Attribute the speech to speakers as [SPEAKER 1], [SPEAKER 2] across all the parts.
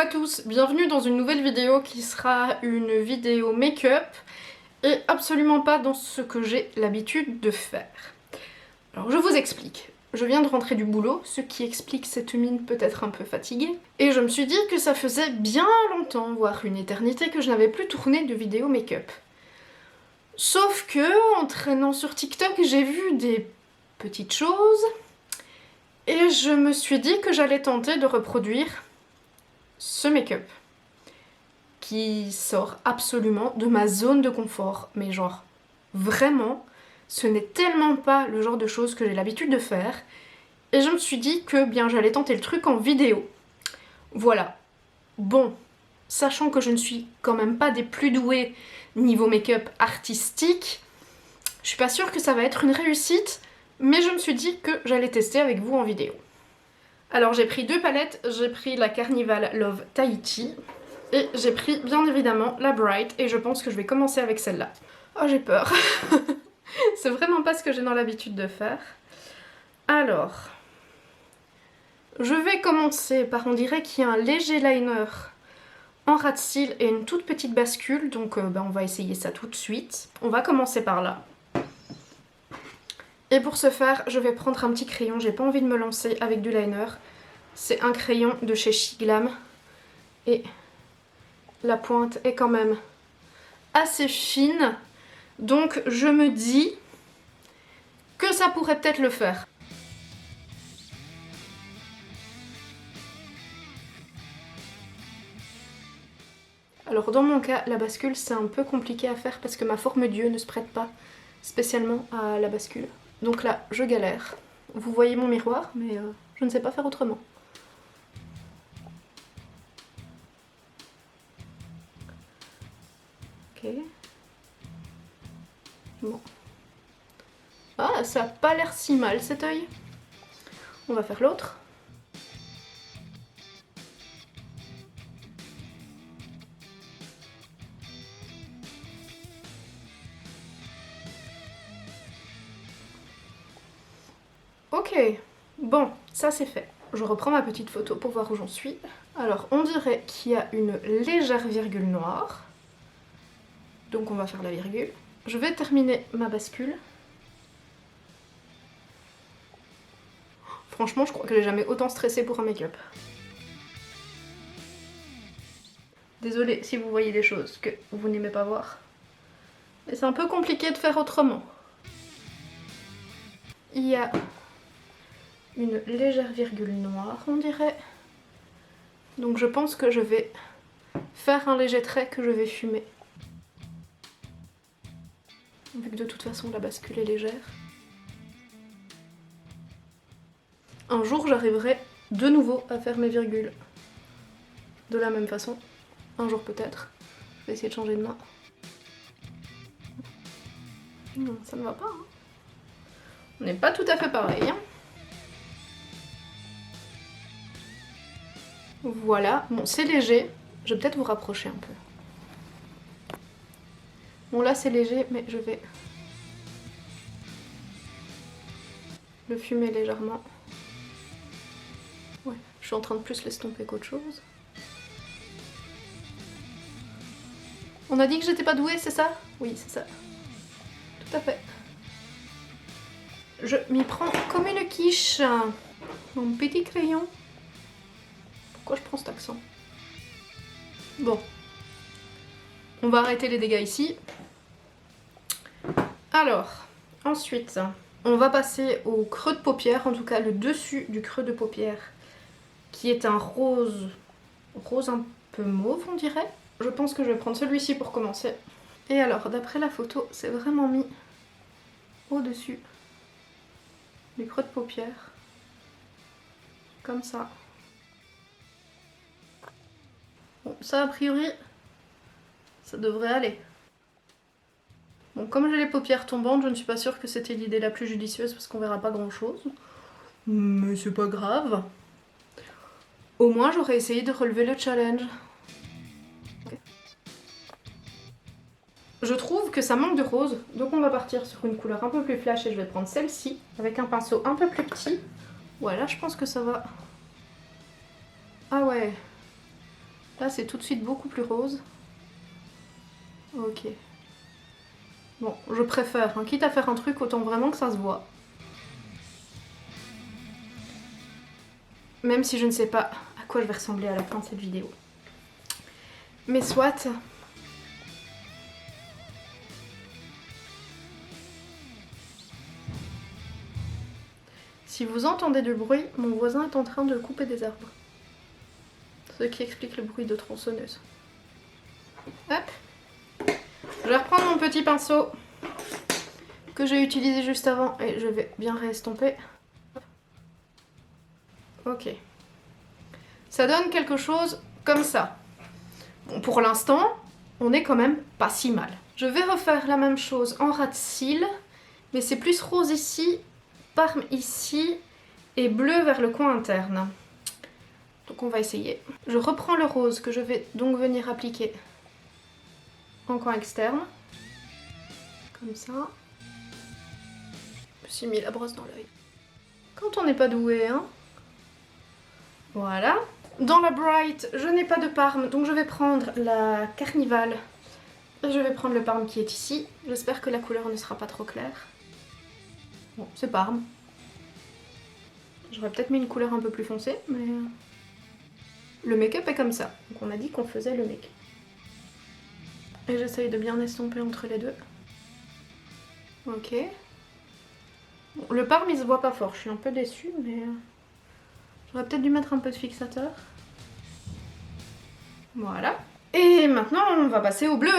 [SPEAKER 1] à tous, bienvenue dans une nouvelle vidéo qui sera une vidéo make-up et absolument pas dans ce que j'ai l'habitude de faire. Alors je vous explique. Je viens de rentrer du boulot, ce qui explique cette mine peut-être un peu fatiguée, et je me suis dit que ça faisait bien longtemps, voire une éternité, que je n'avais plus tourné de vidéo make-up. Sauf que, en traînant sur TikTok, j'ai vu des petites choses, et je me suis dit que j'allais tenter de reproduire ce make-up qui sort absolument de ma zone de confort, mais genre vraiment, ce n'est tellement pas le genre de choses que j'ai l'habitude de faire, et je me suis dit que bien j'allais tenter le truc en vidéo. Voilà. Bon, sachant que je ne suis quand même pas des plus douées niveau make-up artistique, je suis pas sûre que ça va être une réussite, mais je me suis dit que j'allais tester avec vous en vidéo. Alors j'ai pris deux palettes, j'ai pris la Carnival Love Tahiti et j'ai pris bien évidemment la Bright et je pense que je vais commencer avec celle-là. Oh j'ai peur. C'est vraiment pas ce que j'ai dans l'habitude de faire. Alors, je vais commencer par, on dirait qu'il y a un léger liner en ras de cils et une toute petite bascule, donc on va essayer ça tout de suite. On va commencer par là. Et pour ce faire, je vais prendre un petit crayon, j'ai pas envie de me lancer avec du liner. C'est un crayon de chez Shiglam. Et la pointe est quand même assez fine. Donc je me dis que ça pourrait peut-être le faire. Alors dans mon cas, la bascule c'est un peu compliqué à faire parce que ma forme d'yeux ne se prête pas spécialement à la bascule. Donc là, je galère. Vous voyez mon miroir, mais je ne sais pas faire autrement. Ok. Bon. Ah, ça a pas l'air si mal cet œil. On va faire l'autre. Ok, bon, ça c'est fait. Je reprends ma petite photo pour voir où j'en suis. Alors, on dirait qu'il y a une légère virgule noire. Donc on va faire la virgule. Je vais terminer ma bascule. Franchement, je crois que j'ai jamais autant stressé pour un make-up. Désolée si vous voyez des choses que vous n'aimez pas voir. Mais c'est un peu compliqué de faire autrement. Il y a une légère virgule noire, on dirait. Donc je pense que je vais faire un léger trait que je vais fumer. Vu que de toute façon la bascule est légère. Un jour j'arriverai de nouveau à faire mes virgules de la même façon. Un jour peut-être. Je vais essayer de changer de main. Non, ça ne va pas. Hein. On n'est pas tout à fait pareil. Hein. Voilà, bon c'est léger. Je vais peut-être vous rapprocher un peu. Bon là c'est léger, mais je vais le fumer légèrement. Ouais, je suis en train de plus l'estomper qu'autre chose. On a dit que j'étais pas douée, c'est ça? Oui, c'est ça. Tout à fait. Je m'y prends comme une quiche. Mon petit crayon. Pourquoi je prends cet accent? Bon. On va arrêter les dégâts ici. Alors, ensuite, on va passer au creux de paupière, en tout cas le dessus du creux de paupière, qui est un rose un peu mauve, on dirait. Je pense que je vais prendre celui-ci pour commencer. Et alors, d'après la photo, c'est vraiment mis au-dessus du creux de paupière. Comme ça. Bon, ça a priori, ça devrait aller. Bon, comme j'ai les paupières tombantes, je ne suis pas sûre que c'était l'idée la plus judicieuse parce qu'on verra pas grand chose. Mais c'est pas grave. Au moins, j'aurais essayé de relever le challenge. Okay. Je trouve que ça manque de rose, donc on va partir sur une couleur un peu plus flash et je vais prendre celle-ci avec un pinceau un peu plus petit. Voilà, je pense que ça va. Ah ouais. Là, c'est tout de suite beaucoup plus rose. Ok. Bon, je préfère, hein. Quitte à faire un truc, autant vraiment que ça se voit. Même si je ne sais pas à quoi je vais ressembler à la fin de cette vidéo. Mais soit. Si vous entendez du bruit, mon voisin est en train de couper des arbres. Ce qui explique le bruit de tronçonneuse. Hop. Je vais reprendre mon petit pinceau que j'ai utilisé juste avant et je vais bien réestomper. Ok. Ça donne quelque chose comme ça. Bon, pour l'instant, on est quand même pas si mal. Je vais refaire la même chose en ras de cils, mais c'est plus rose ici, parme ici et bleu vers le coin interne. Donc on va essayer. Je reprends le rose que je vais donc venir appliquer en coin externe. Comme ça. Je me suis mis la brosse dans l'œil. Quand on n'est pas doué, hein. Voilà. Dans la Bright, je n'ai pas de parme, donc je vais prendre la Carnival. Et je vais prendre le parme qui est ici. J'espère que la couleur ne sera pas trop claire. Bon, c'est parme. J'aurais peut-être mis une couleur un peu plus foncée, mais... Le make-up est comme ça. Donc on a dit qu'on faisait le make-up. Et j'essaye de bien estomper entre les deux. Ok. Bon, le parme il se voit pas fort, je suis un peu déçue, mais... J'aurais peut-être dû mettre un peu de fixateur. Voilà. Et maintenant, on va passer au bleu.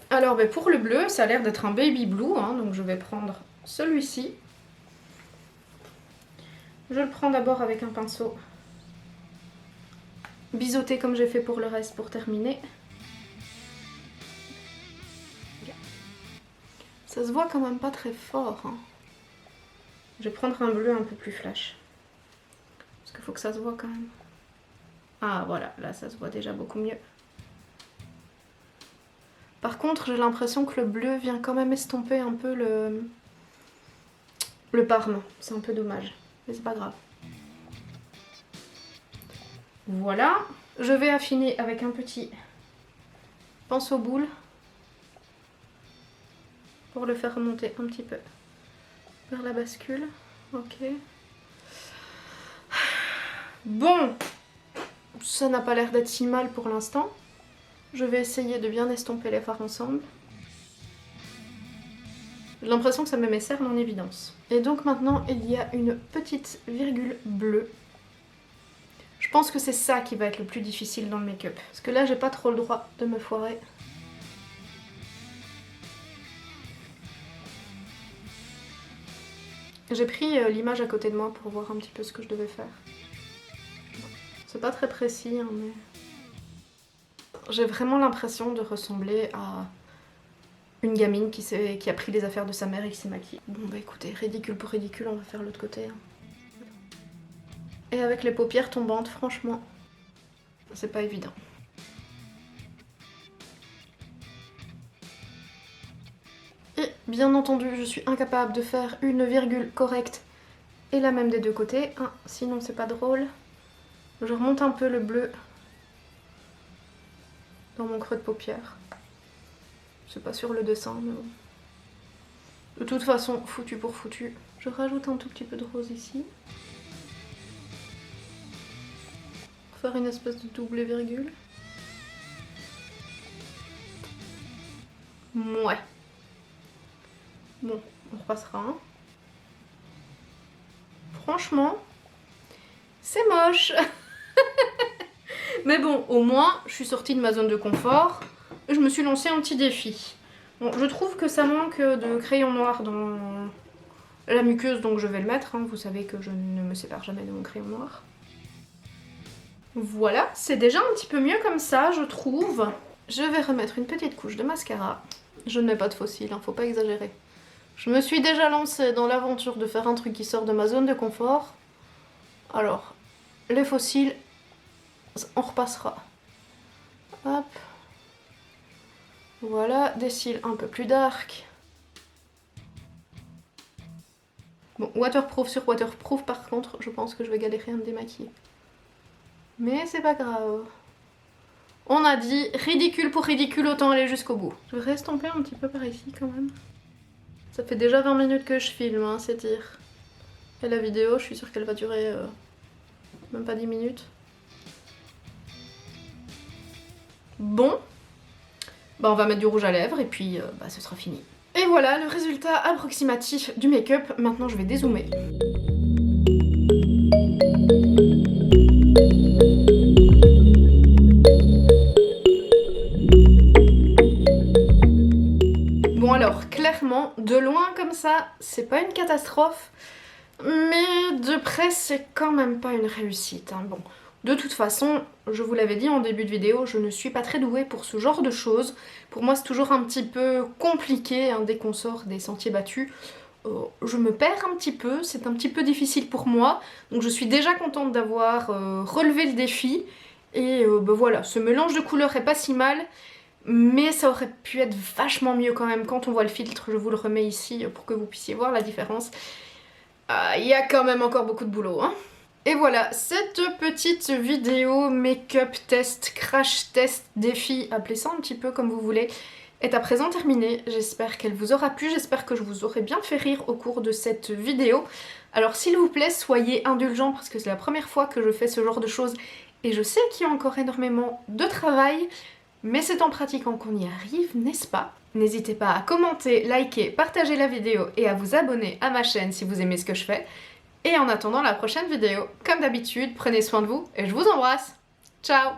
[SPEAKER 1] Alors, pour le bleu, ça a l'air d'être un baby blue, hein, donc je vais prendre celui-ci. Je le prends d'abord avec un pinceau biseauté comme j'ai fait pour le reste pour terminer. Ça se voit quand même pas très fort. Hein. Je vais prendre un bleu un peu plus flash. Parce qu'il faut que ça se voit quand même. Ah voilà, là ça se voit déjà beaucoup mieux. Par contre, j'ai l'impression que le bleu vient quand même estomper un peu le parme. C'est un peu dommage, mais c'est pas grave. Voilà. Je vais affiner avec un petit pinceau boule pour le faire remonter un petit peu vers la bascule. Ok. Bon, ça n'a pas l'air d'être si mal pour l'instant. Je vais essayer de bien estomper les fards ensemble. J'ai l'impression que ça me met mes cernes en évidence. Et donc maintenant, il y a une petite virgule bleue. Je pense que c'est ça qui va être le plus difficile dans le make-up. Parce que là, j'ai pas trop le droit de me foirer. J'ai pris l'image à côté de moi pour voir un petit peu ce que je devais faire. C'est pas très précis, hein, mais... J'ai vraiment l'impression de ressembler à une gamine qui a pris les affaires de sa mère et qui s'est maquillée. Bon bah écoutez, ridicule pour ridicule, on va faire l'autre côté. Hein. Et avec les paupières tombantes, franchement, c'est pas évident. Et bien entendu, je suis incapable de faire une virgule correcte et la même des deux côtés, hein, sinon c'est pas drôle. Je remonte un peu le bleu dans mon creux de paupière. C'est pas sur le dessin, mais bon. De toute façon, foutu pour foutu. Je rajoute un tout petit peu de rose ici. Pour faire une espèce de double virgule. Ouais. Bon, on repassera. Hein. Franchement, c'est moche. Mais bon, au moins, je suis sortie de ma zone de confort. Et je me suis lancé un petit défi. Bon, je trouve que ça manque de crayon noir dans la muqueuse, donc je vais le mettre. Hein. Vous savez que je ne me sépare jamais de mon crayon noir. Voilà, c'est déjà un petit peu mieux comme ça, je trouve. Je vais remettre une petite couche de mascara. Je ne mets pas de faux cils, hein, faut pas exagérer. Je me suis déjà lancée dans l'aventure de faire un truc qui sort de ma zone de confort. Alors, les faux cils, on repassera. Hop. Voilà, des cils un peu plus dark. Bon, waterproof sur waterproof, par contre, je pense que je vais galérer à me démaquiller. Mais c'est pas grave. On a dit ridicule pour ridicule, autant aller jusqu'au bout. Je vais estomper un petit peu par ici quand même. Ça fait déjà 20 minutes que je filme, hein, c'est dire. Et la vidéo, je suis sûre qu'elle va durer même pas 10 minutes. Bon. Bah on va mettre du rouge à lèvres et puis bah, ce sera fini. Et voilà le résultat approximatif du make-up. Maintenant je vais dézoomer. Bon alors, clairement, de loin comme ça, c'est pas une catastrophe, mais de près c'est quand même pas une réussite, hein. Bon, de toute façon, je vous l'avais dit en début de vidéo, je ne suis pas très douée pour ce genre de choses. Pour moi c'est toujours un petit peu compliqué, hein, dès qu'on sort des sentiers battus. Je me perds un petit peu, c'est un petit peu difficile pour moi, donc je suis déjà contente d'avoir relevé le défi. Et bah voilà, ce mélange de couleurs est pas si mal, mais ça aurait pu être vachement mieux quand même. Quand on voit le filtre, je vous le remets ici pour que vous puissiez voir la différence. Il y a quand même encore beaucoup de boulot, hein. Et voilà, cette petite vidéo make-up test, crash test, défi, appelez ça un petit peu comme vous voulez, est à présent terminée. J'espère qu'elle vous aura plu, j'espère que je vous aurai bien fait rire au cours de cette vidéo. Alors s'il vous plaît, soyez indulgents parce que c'est la première fois que je fais ce genre de choses et je sais qu'il y a encore énormément de travail, mais c'est en pratiquant qu'on y arrive, n'est-ce pas? N'hésitez pas à commenter, liker, partager la vidéo et à vous abonner à ma chaîne si vous aimez ce que je fais. Et en attendant la prochaine vidéo, comme d'habitude, prenez soin de vous et je vous embrasse. Ciao!